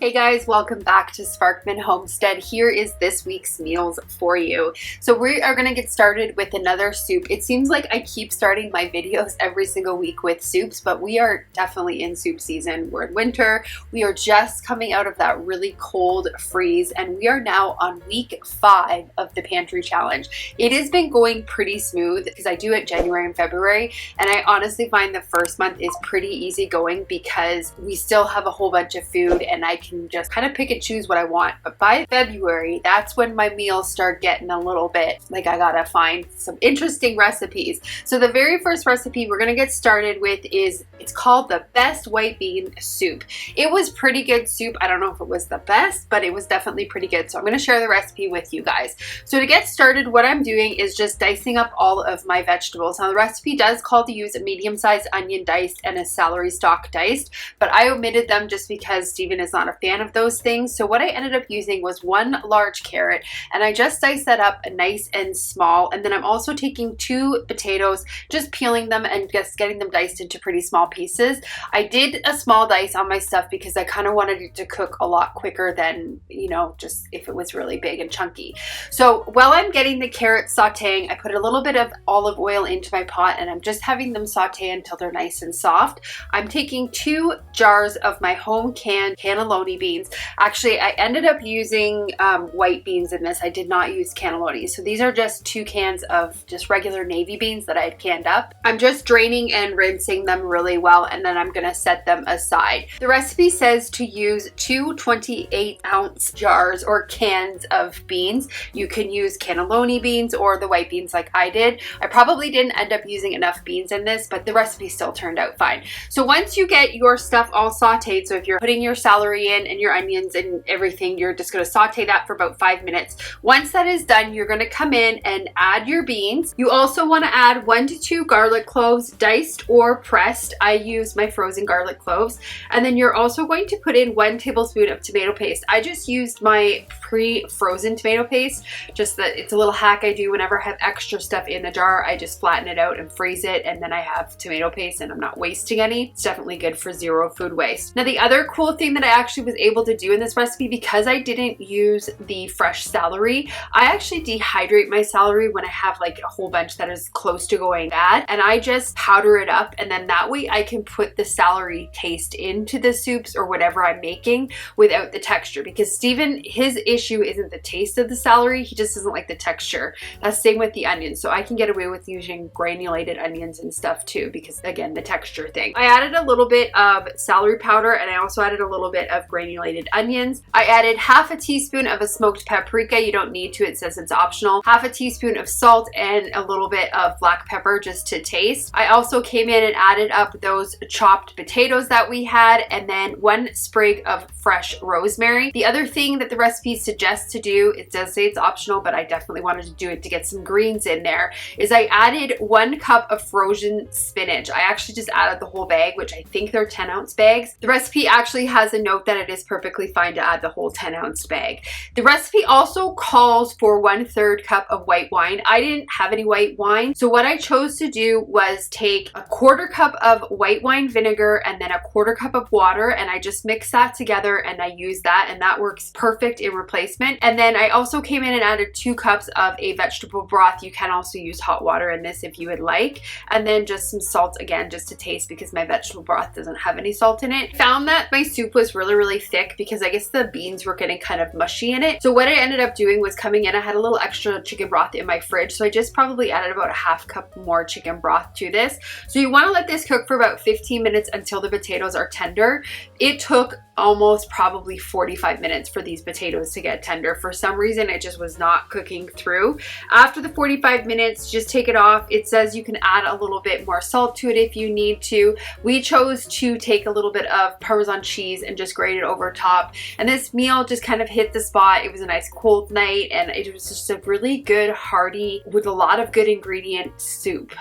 Hey guys, welcome back to Sparkman Homestead. Here is this week's meals for you. So we are going to get started with another soup. It seems like I keep starting my videos every single week with soups, but we are definitely in soup season. We're in winter. We are just coming out of that really cold freeze, and we are now on week 5 of the pantry challenge. It has been going pretty smooth because I do it January and February, and I honestly find the first month is pretty easy going because we still have a whole bunch of food and I can just kind of pick and choose what I want. But by February, that's when my meals start getting a little bit like I gotta find some interesting recipes. So the very first recipe we're gonna get started with is, it's called the best white bean soup. It was pretty good soup. I don't know if it was the best, but it was definitely pretty good. So I'm gonna share the recipe with you guys. So to get started, what I'm doing is just dicing up all of my vegetables. Now the recipe does call to use a medium-sized onion diced and a celery stalk diced, but I omitted them just because Steven is not a fan of those things. So what I ended up using was 1 large carrot, and I just diced that up nice and small. And then I'm also taking 2 potatoes, just peeling them and just getting them diced into pretty small pieces. I did a small dice on my stuff because I kind of wanted it to cook a lot quicker than, you know, just if it was really big and chunky. So while I'm getting the carrots sauteing, I put a little bit of olive oil into my pot and I'm just having them saute until they're nice and soft. I'm taking 2 jars of my home canned cannelloni beans. Actually, I ended up using white beans in this. I did not use cannelloni. So these are just 2 cans of just regular navy beans that I had canned up. I'm just draining and rinsing them really well, and then I'm gonna set them aside. The recipe says to use 2 28-ounce jars or cans of beans. You can use cannelloni beans or the white beans like I did. I probably didn't end up using enough beans in this, but the recipe still turned out fine. So once you get your stuff all sauteed, so if you're putting your celery in and your onions and everything, you're just going to saute that for about 5 minutes. Once that is done, you're going to come in and add your beans. You also want to add 1 to 2 garlic cloves, diced or pressed. I use my frozen garlic cloves. And then you're also going to put in 1 tablespoon of tomato paste. I just used my pre-frozen tomato paste, just that it's a little hack I do whenever I have extra stuff in the jar. I just flatten it out and freeze it, and then I have tomato paste and I'm not wasting any. It's definitely good for 0 food waste. Now the other cool thing that I actually was able to do in this recipe, because I didn't use the fresh celery, I actually dehydrate my celery when I have like a whole bunch that is close to going bad, and I just powder it up, and then that way I can put the celery taste into the soups or whatever I'm making without the texture, because Steven, his issue isn't the taste of the celery, he just doesn't like the texture. That's the same with the onions, so I can get away with using granulated onions and stuff too, because again, the texture thing. I added a little bit of celery powder, and I also added a little bit of granulated onions. I added half a teaspoon of a smoked paprika. You don't need to, it says it's optional. Half a teaspoon of salt and a little bit of black pepper just to taste. I also came in and added up those chopped potatoes that we had, and then 1 sprig of fresh rosemary. The other thing that the recipe suggests to do, it does say it's optional, but I definitely wanted to do it to get some greens in there, is I added 1 cup of frozen spinach. I actually just added the whole bag, which I think they're 10-ounce bags. The recipe actually has a note that it is perfectly fine to add the whole 10-ounce bag. The recipe also calls for 1/3 cup of white wine. I didn't have any white wine, so what I chose to do was take a 1/4 cup of white wine vinegar and then a 1/4 cup of water, and I just mixed that together and I used that, and that works perfect in replacement. And then I also came in and added 2 cups of a vegetable broth. You can also use hot water in this if you would like, and then just some salt again just to taste, because my vegetable broth doesn't have any salt in it. Found that my soup was really thick because I guess the beans were getting kind of mushy in it. So what I ended up doing was coming in, I had a little extra chicken broth in my fridge, so I just probably added about a 1/2 cup more chicken broth to this. So you want to let this cook for about 15 minutes until the potatoes are tender. It took almost probably 45 minutes for these potatoes to get tender. For some reason, it just was not cooking through. After the 45 minutes, just take it off. It says you can add a little bit more salt to it if you need to. We chose to take a little bit of Parmesan cheese and just grate it over top. And this meal just kind of hit the spot. It was a nice cold night, and it was just a really good, hearty, with a lot of good ingredient soup.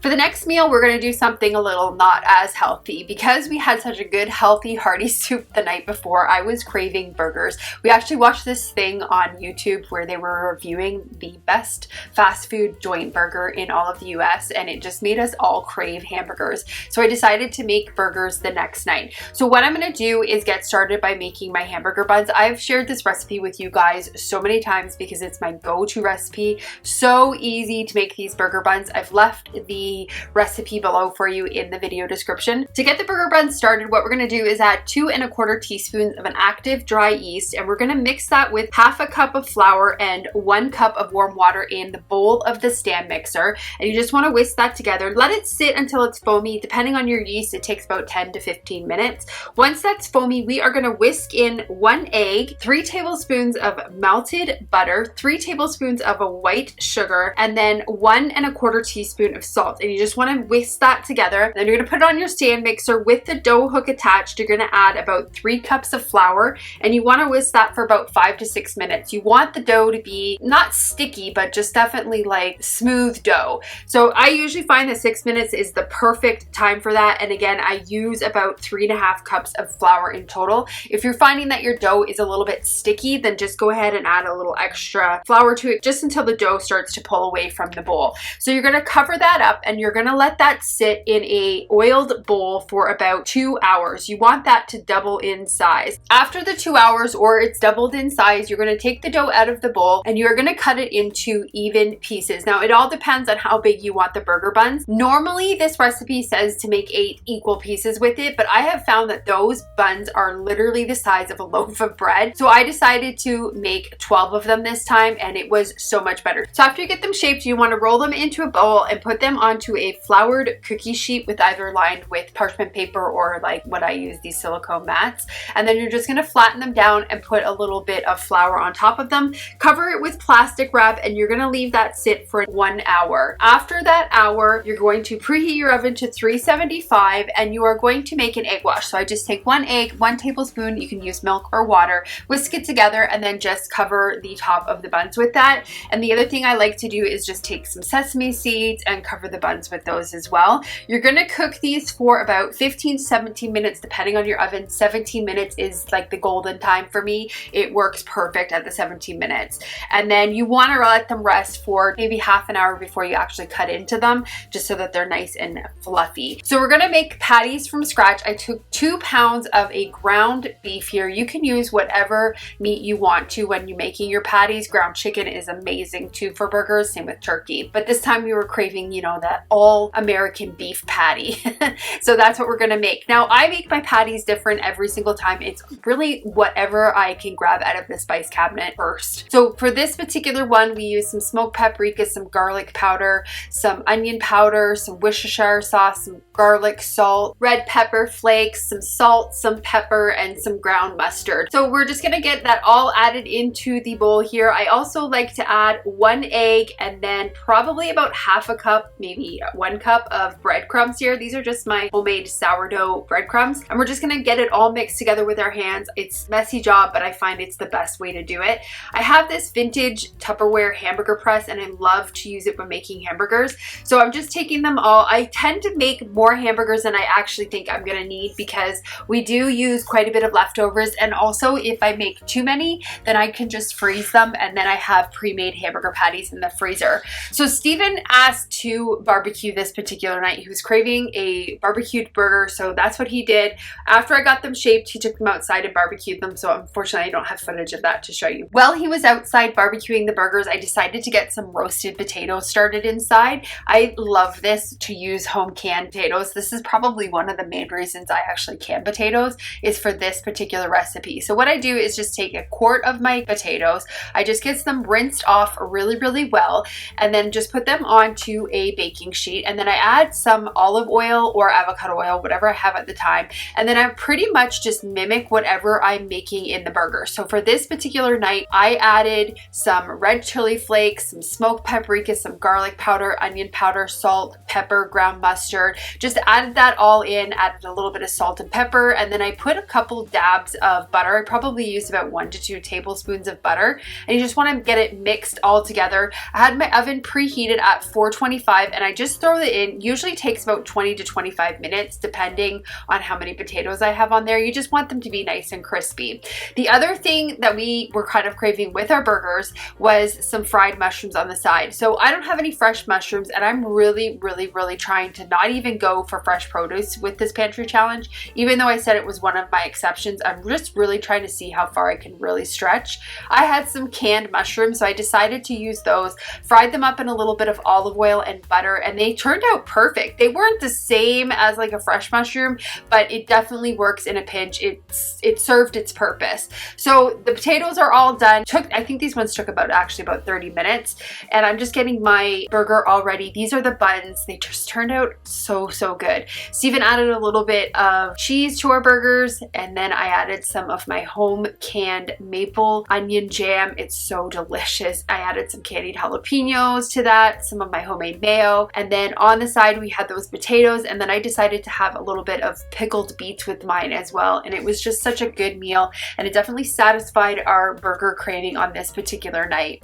For the next meal, we're going to do something a little not as healthy. Because we had such a good, healthy, hearty soup the night before, I was craving burgers. We actually watched this thing on YouTube where they were reviewing the best fast food joint burger in all of the US, and it just made us all crave hamburgers. So I decided to make burgers the next night. So what I'm going to do is get started by making my hamburger buns. I've shared this recipe with you guys so many times because it's my go-to recipe. So easy to make these burger buns. I've left the recipe below for you in the video description. To get the burger buns started, what we're going to do is add 2 1/4 teaspoons of an active dry yeast, and we're going to mix that with 1/2 cup of flour and 1 cup of warm water in the bowl of the stand mixer. And you just want to whisk that together. Let it sit until it's foamy. Depending on your yeast, it takes about 10 to 15 minutes. Once that's foamy, we are going to whisk in 1 egg, 3 tablespoons of melted butter, 3 tablespoons of a white sugar, and then 1 1/4 teaspoon of salt. And you just want to whisk that together. Then you're going to put it on your stand mixer with the dough hook attached. You're going to add about 3 cups of flour, and you want to whisk that for about 5 to 6 minutes. You want the dough to be not sticky, but just definitely like smooth dough. So I usually find that 6 minutes is the perfect time for that. And again, I use about 3.5 cups of flour in total. If you're finding that your dough is a little bit sticky, then just go ahead and add a little extra flour to it just until the dough starts to pull away from the bowl. So you're going to cover that up, and you're going to let that sit in a oiled bowl for about 2 hours. You want that to double in size. After the 2 hours, or it's doubled in size, you're going to take the dough out of the bowl and you're going to cut it into even pieces. Now, it all depends on how big you want the burger buns. Normally, this recipe says to make 8 equal pieces with it, but I have found that those buns are literally the size of a loaf of bread. So I decided to make 12 of them this time, and it was so much better. So after you get them shaped, you want to roll them into a bowl and put them onto a floured cookie sheet with either lined with parchment paper or like what I use, these silicone mats. And then you're just going to flatten them down and put a little bit of flour on top of them. Cover it with plastic wrap, and you're going to leave that sit for 1 hour. After that hour, you're going to preheat your oven to 375, and you are going to make an egg wash. So I just take 1 egg, 1 tablespoon, you can use milk or water, whisk it together, and then just cover the top of the buns with that. And the other thing I like to do is just take some sesame seeds and cover the buns with those as well. You're going to cook these for about 15 to 17 minutes depending on your oven. 17 minutes is like the golden time for me. It works perfect at the 17 minutes. And then you want to let them rest for maybe half an hour before you actually cut into them, just so that they're nice and fluffy. So we're going to make patties from scratch. I took 2 pounds of a ground beef here. You can use whatever meat you want to when you're making your patties. Ground chicken is amazing too for burgers, same with turkey. But this time we were craving, you know, that all American beef patty. So that's what we're going to make. Now, I make my patties different every single time. It's really whatever I can grab out of the spice cabinet first. So for this particular one, we use some smoked paprika, some garlic powder, some onion powder, some Worcestershire sauce, some garlic, salt, red pepper flakes, some salt, some pepper, and some ground mustard. So we're just going to get that all added into the bowl here. I also like to add 1 egg and then probably about 1/2 cup, maybe 1 cup of breadcrumbs here. These are just my homemade sourdough breadcrumbs. And we're just going to get it all mixed together with our hands. It's a messy job, but I find it's the best way to do it. I have this vintage Tupperware hamburger press, and I love to use it when making hamburgers. So I'm just taking them all. I tend to make more hamburgers than I actually think I'm going to need because we do use quite a bit of leftovers. And also, if I make too many, then I can just freeze them, and then I have pre-made hamburger patties in the freezer. So Steven asked to barbecue this particular night. He was craving a barbecued burger, so that's what he did. After I got them shaped, he took them outside and barbecued them, so unfortunately I don't have footage of that to show you. While he was outside barbecuing the burgers, I decided to get some roasted potatoes started inside. I love this to use home canned potatoes. This is probably one of the main reasons I actually can potatoes is for this particular recipe. So what I do is just take a quart of my potatoes. I just get them rinsed off really, really well, and then just put them onto a baking sheet. And then I add some olive oil or avocado oil, whatever I have at the time. And then I pretty much just mimic whatever I'm making in the burger. So for this particular night, I added some red chili flakes, some smoked paprika, some garlic powder, onion powder, salt, pepper, ground mustard. Just added that all in, added a little bit of salt and pepper, and then I put a couple dabs of butter. I probably used about 1 to 2 tablespoons of butter, and you just want to get it mixed all together. I had my oven preheated at 425, and I I just throw it in. Usually takes about 20 to 25 minutes depending on how many potatoes I have on there. You just want them to be nice and crispy. The other thing that we were kind of craving with our burgers was some fried mushrooms on the side. So I don't have any fresh mushrooms, and I'm really trying to not even go for fresh produce with this pantry challenge. Even though I said it was one of my exceptions, I'm just really trying to see how far I can really stretch. I had some canned mushrooms, so I decided to use those, fried them up in a little bit of olive oil and butter, and they turned out perfect. They weren't the same as like a fresh mushroom, but it definitely works in a pinch. It served its purpose. So the potatoes are all done. I think these ones took about 30 minutes, and I'm just getting my burger all ready. These are the buns. They just turned out so good. Steven added a little bit of cheese to our burgers, and then I added some of my home canned maple onion jam. It's so delicious. I added some candied jalapenos to that, some of my homemade mayo, and then on the side we had those potatoes, and then I decided to have a little bit of pickled beets with mine as well, and it was just such a good meal, and it definitely satisfied our burger craving on this particular night.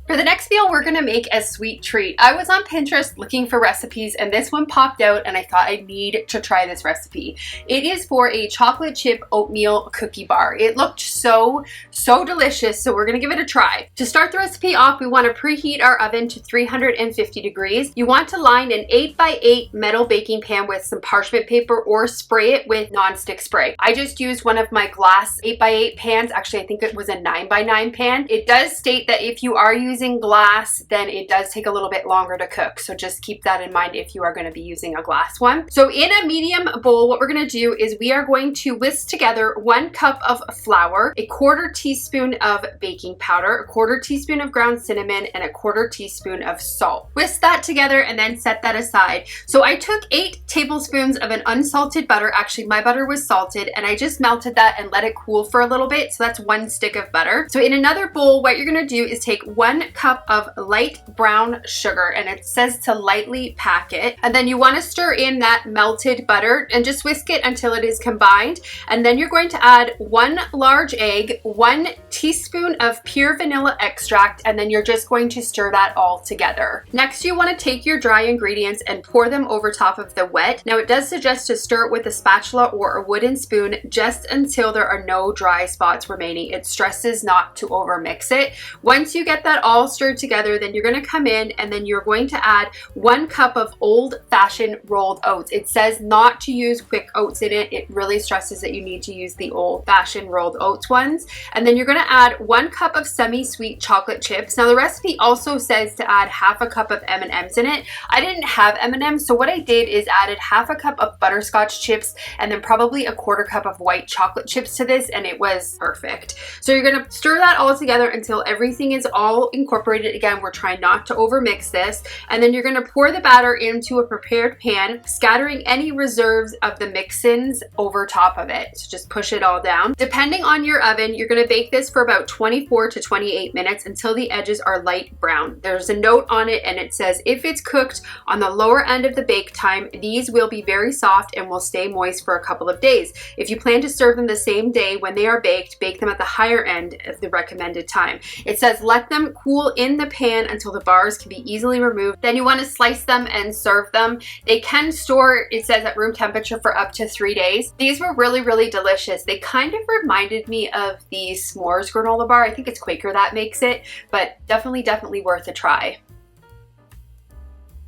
For the next meal, we're gonna make a sweet treat. I was on Pinterest looking for recipes, and this one popped out, and I thought I need to try this recipe. It is for a chocolate chip oatmeal cookie bar. It looked so delicious, so we're gonna give it a try. To start the recipe off, we wanna preheat our oven to 350 degrees. You want to line an 8x8 metal baking pan with some parchment paper or spray it with nonstick spray. I just used one of my glass 8x8 pans. Actually, I think it was a 9x9 pan. It does state that if you are using glass, then it does take a little bit longer to cook. So just keep that in mind if you are going to be using a glass one. So in a medium bowl, what we're going to do is we are going to whisk together 1 cup of flour, a 1/4 teaspoon of baking powder, a 1/4 teaspoon of ground cinnamon, and a 1/4 teaspoon of salt. Whisk that together and then set that aside. So I took 8 tablespoons of an unsalted butter. Actually, my butter was salted, and I just melted that and let it cool for a little bit. So that's 1 stick of butter. So in another bowl, what you're going to do is take 1 cup of light brown sugar, and it says to lightly pack it, and then you want to stir in that melted butter and just whisk it until it is combined. And then you're going to add 1 large egg, 1 teaspoon of pure vanilla extract, and then you're just going to stir that all together. Next, you want to take your dry ingredients and pour them over top of the wet. Now, it does suggest to stir it with a spatula or a wooden spoon just until there are no dry spots remaining. It stresses not to overmix it. Once you get that all stirred together, then you're going to come in and then you're going to add 1 cup of old-fashioned rolled oats. It says not to use quick oats in it. It really stresses that you need to use the old-fashioned rolled oats ones. And then you're going to add 1 cup of semi-sweet chocolate chips. Now the recipe also says to add 1/2 cup of M&Ms in it. I didn't have M&Ms, so what I did is added 1/2 cup of butterscotch chips and then probably a 1/4 cup of white chocolate chips to this, and it was perfect. So you're going to stir that all together until everything is all incorporated. Again, we're trying not to overmix this, and then you're going to pour the batter into a prepared pan, scattering any reserves of the mix-ins over top of it. So just push it all down. Depending on your oven, you're going to bake this for about 24 to 28 minutes until the edges are light brown. There's a note on it, and it says if it's cooked on the lower end of the bake time, these will be very soft and will stay moist for a couple of days. If you plan to serve them the same day when they are baked, bake them at the higher end of the recommended time. It says let them cool in the pan until the bars can be easily removed. Then you want to slice them and serve them. They can store, it says, at room temperature for up to 3 days. These were really delicious. They kind of reminded me of the s'mores granola bar. I think it's Quaker that makes it, but definitely worth a try.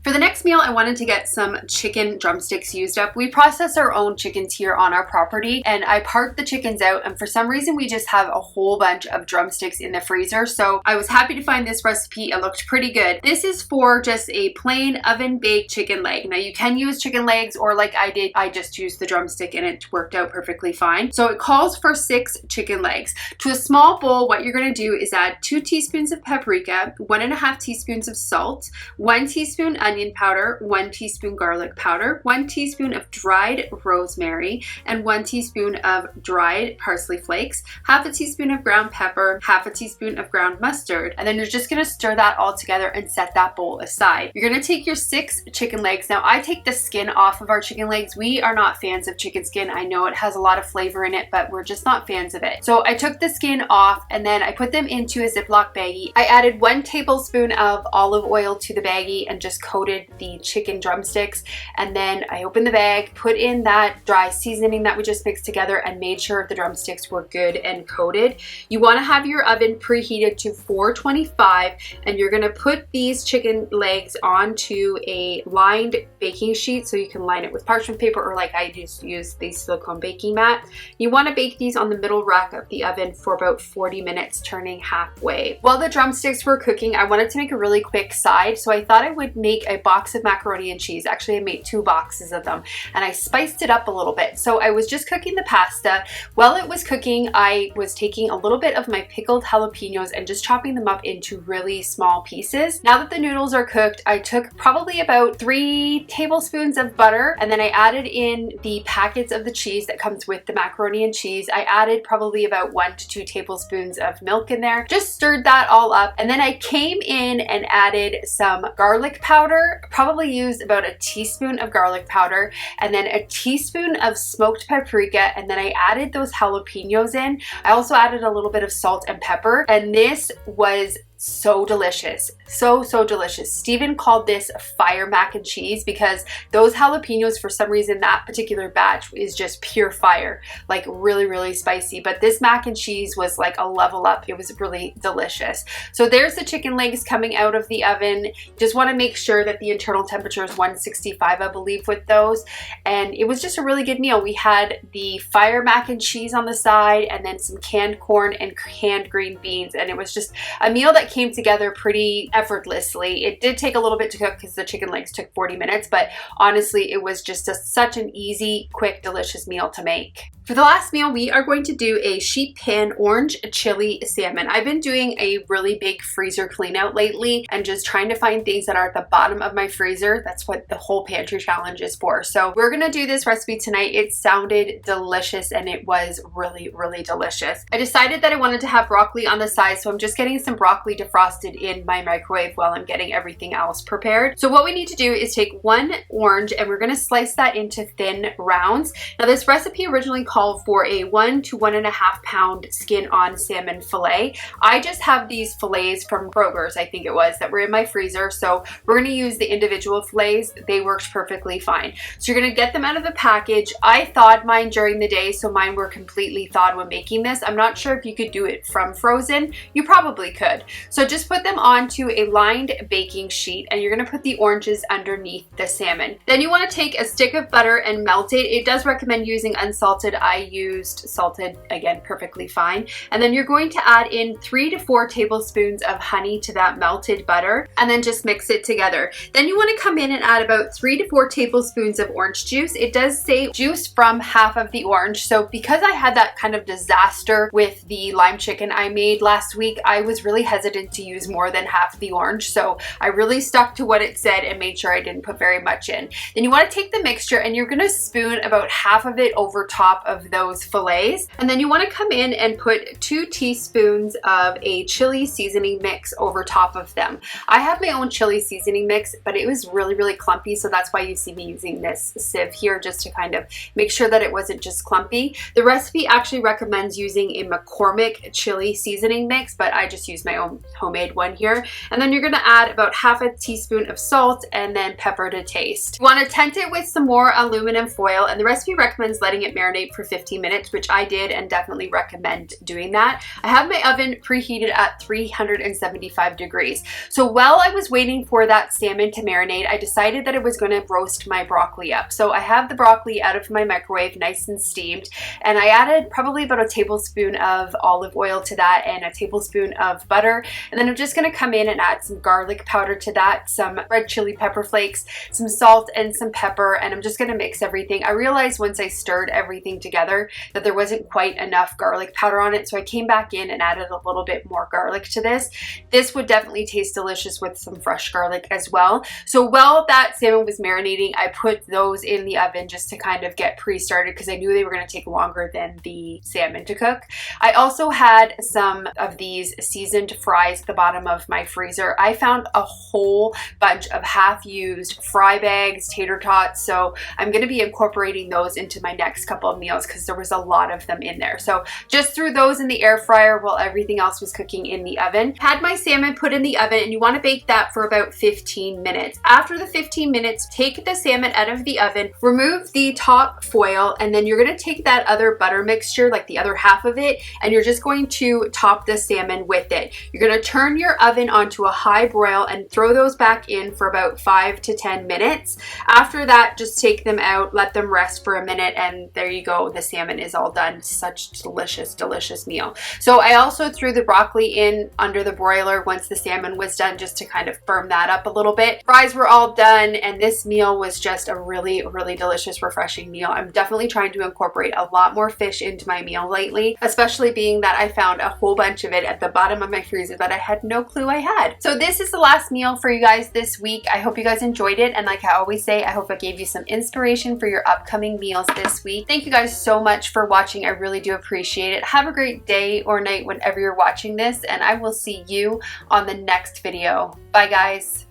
For the next meal, I wanted to get some chicken drumsticks used up. We process our own chickens here on our property, and I parked the chickens out, and for some reason we just have a whole bunch of drumsticks in the freezer. So I was happy to find this recipe. It looked pretty good. This is for just a plain oven baked chicken leg. Now you can use chicken legs, or like I did, I just used the drumstick and it worked out perfectly fine. So it calls for 6 chicken legs. To a small bowl, what you're going to do is add 2 teaspoons of paprika, 1.5 teaspoons of salt, 1 teaspoon onion onion powder, 1 teaspoon garlic powder, 1 teaspoon of dried rosemary, and 1 teaspoon of dried parsley flakes, half a teaspoon of ground pepper, half a teaspoon of ground mustard, and then you're just gonna stir that all together and set that bowl aside. You're gonna take your 6 chicken legs. Now I take the skin off of our chicken legs. We are not fans of chicken skin. I know it has a lot of flavor in it, but we're just not fans of it. So I took the skin off and then I put them into a Ziploc baggie. I added 1 tablespoon of olive oil to the baggie and just coated the chicken drumsticks. And then I opened the bag, put in that dry seasoning that we just mixed together, and made sure the drumsticks were good and coated. You want to have your oven preheated to 425, and you're going to put these chicken legs onto a lined baking sheet, so you can line it with parchment paper, or like I just use the silicone baking mat. You want to bake these on the middle rack of the oven for about 40 minutes, turning halfway. While the drumsticks were cooking, I wanted to make a really quick side, so I thought I would make a box of macaroni and cheese. Actually, I made 2 boxes of them, and I spiced it up a little bit. So I was just cooking the pasta. While it was cooking, I was taking a little bit of my pickled jalapenos and just chopping them up into really small pieces. Now that the noodles are cooked, I took probably about 3 tablespoons of butter, and then I added in the packets of the cheese that comes with the macaroni and cheese. I added probably about 1 to 2 tablespoons of milk in there, just stirred that all up, and then I came in and added some garlic powder, probably used about a teaspoon of garlic powder, and then a teaspoon of smoked paprika, and then I added those jalapenos in. I also added a little bit of salt and pepper, and this was so delicious. So delicious. Steven called this fire mac and cheese because those jalapenos, for some reason, that particular batch is just pure fire, like really spicy. But this mac and cheese was like a level up. It was really delicious. So there's the chicken legs coming out of the oven. Just want to make sure that the internal temperature is 165, I believe, with those. And it was just a really good meal. We had the fire mac and cheese on the side, and then some canned corn and canned green beans. And it was just a meal that came together pretty effortlessly. It did take a little bit to cook because the chicken legs took 40 minutes, but honestly, it was just such an easy, quick, delicious meal to make. For the last meal, we are going to do a sheet pan orange chili salmon. I've been doing a really big freezer clean out lately and just trying to find things that are at the bottom of my freezer. That's what the whole pantry challenge is for. So we're gonna do this recipe tonight. It sounded delicious and it was really delicious. I decided that I wanted to have broccoli on the side, so I'm just getting some broccoli defrosted in my microwave while I'm getting everything else prepared. So what we need to do is take 1 orange and we're gonna slice that into thin rounds. Now this recipe originally called for a 1 to 1.5 pound skin on salmon fillet. I just have these fillets from Kroger's, I think it was, that were in my freezer. So we're gonna use the individual fillets. They worked perfectly fine. So you're gonna get them out of the package. I thawed mine during the day, so mine were completely thawed when making this. I'm not sure if you could do it from frozen. You probably could. So just put them onto a lined baking sheet and you're gonna put the oranges underneath the salmon. Then you wanna take a stick of butter and melt it. It does recommend using unsalted. I used salted, again, perfectly fine. And then you're going to add in 3 to 4 tablespoons of honey to that melted butter and then just mix it together. Then you wanna come in and add about 3 to 4 tablespoons of orange juice. It does say juice from half of the orange. So because I had that kind of disaster with the lime chicken I made last week, I was really hesitant to use more than half the orange. So I really stuck to what it said and made sure I didn't put very much in. Then you wanna take the mixture and you're gonna spoon about half of it over top of those fillets. And then you want to come in and put 2 teaspoons of a chili seasoning mix over top of them. I have my own chili seasoning mix, but it was really clumpy, so that's why you see me using this sieve here, just to kind of make sure that it wasn't just clumpy. The recipe actually recommends using a McCormick chili seasoning mix, but I just use my own homemade one here. And then you're going to add about half a teaspoon of salt and then pepper to taste. You want to tent it with some more aluminum foil, and the recipe recommends letting it marinate for 15 minutes, which I did and definitely recommend doing that. I have my oven preheated at 375 degrees. So while I was waiting for that salmon to marinate, I decided that I was going to roast my broccoli up. So I have the broccoli out of my microwave, nice and steamed, and I added probably about a tablespoon of olive oil to that and a tablespoon of butter. And then I'm just going to come in and add some garlic powder to that, some red chili pepper flakes, some salt and some pepper, and I'm just going to mix everything. I realized once I stirred everything together that there wasn't quite enough garlic powder on it. So I came back in and added a little bit more garlic to this. This would definitely taste delicious with some fresh garlic as well. So while that salmon was marinating, I put those in the oven just to kind of get pre-started because I knew they were going to take longer than the salmon to cook. I also had some of these seasoned fries at the bottom of my freezer. I found a whole bunch of half-used fry bags, tater tots, so I'm going to be incorporating those into my next couple of meals because there was a lot of them in there. So just threw those in the air fryer while everything else was cooking in the oven. Had my salmon put in the oven, and you want to bake that for about 15 minutes. After the 15 minutes, take the salmon out of the oven, remove the top foil, and then you're going to take that other butter mixture, like the other half of it, and you're just going to top the salmon with it. You're going to turn your oven onto a high broil and throw those back in for about 5 to 10 minutes. After that, just take them out, let them rest for a minute, and there you go. The salmon is all done. Such delicious, delicious meal. So I also threw the broccoli in under the broiler once the salmon was done, just to kind of firm that up a little bit. Fries were all done, and this meal was just a really, really delicious, refreshing meal. I'm definitely trying to incorporate a lot more fish into my meal lately, especially being that I found a whole bunch of it at the bottom of my freezer that I had no clue I had. So this is the last meal for you guys this week. I hope you guys enjoyed it, and like I always say, I hope it gave you some inspiration for your upcoming meals this week. Thank you guys so much for watching. I really do appreciate it. Have a great day or night whenever you're watching this, and I will see you on the next video. Bye guys.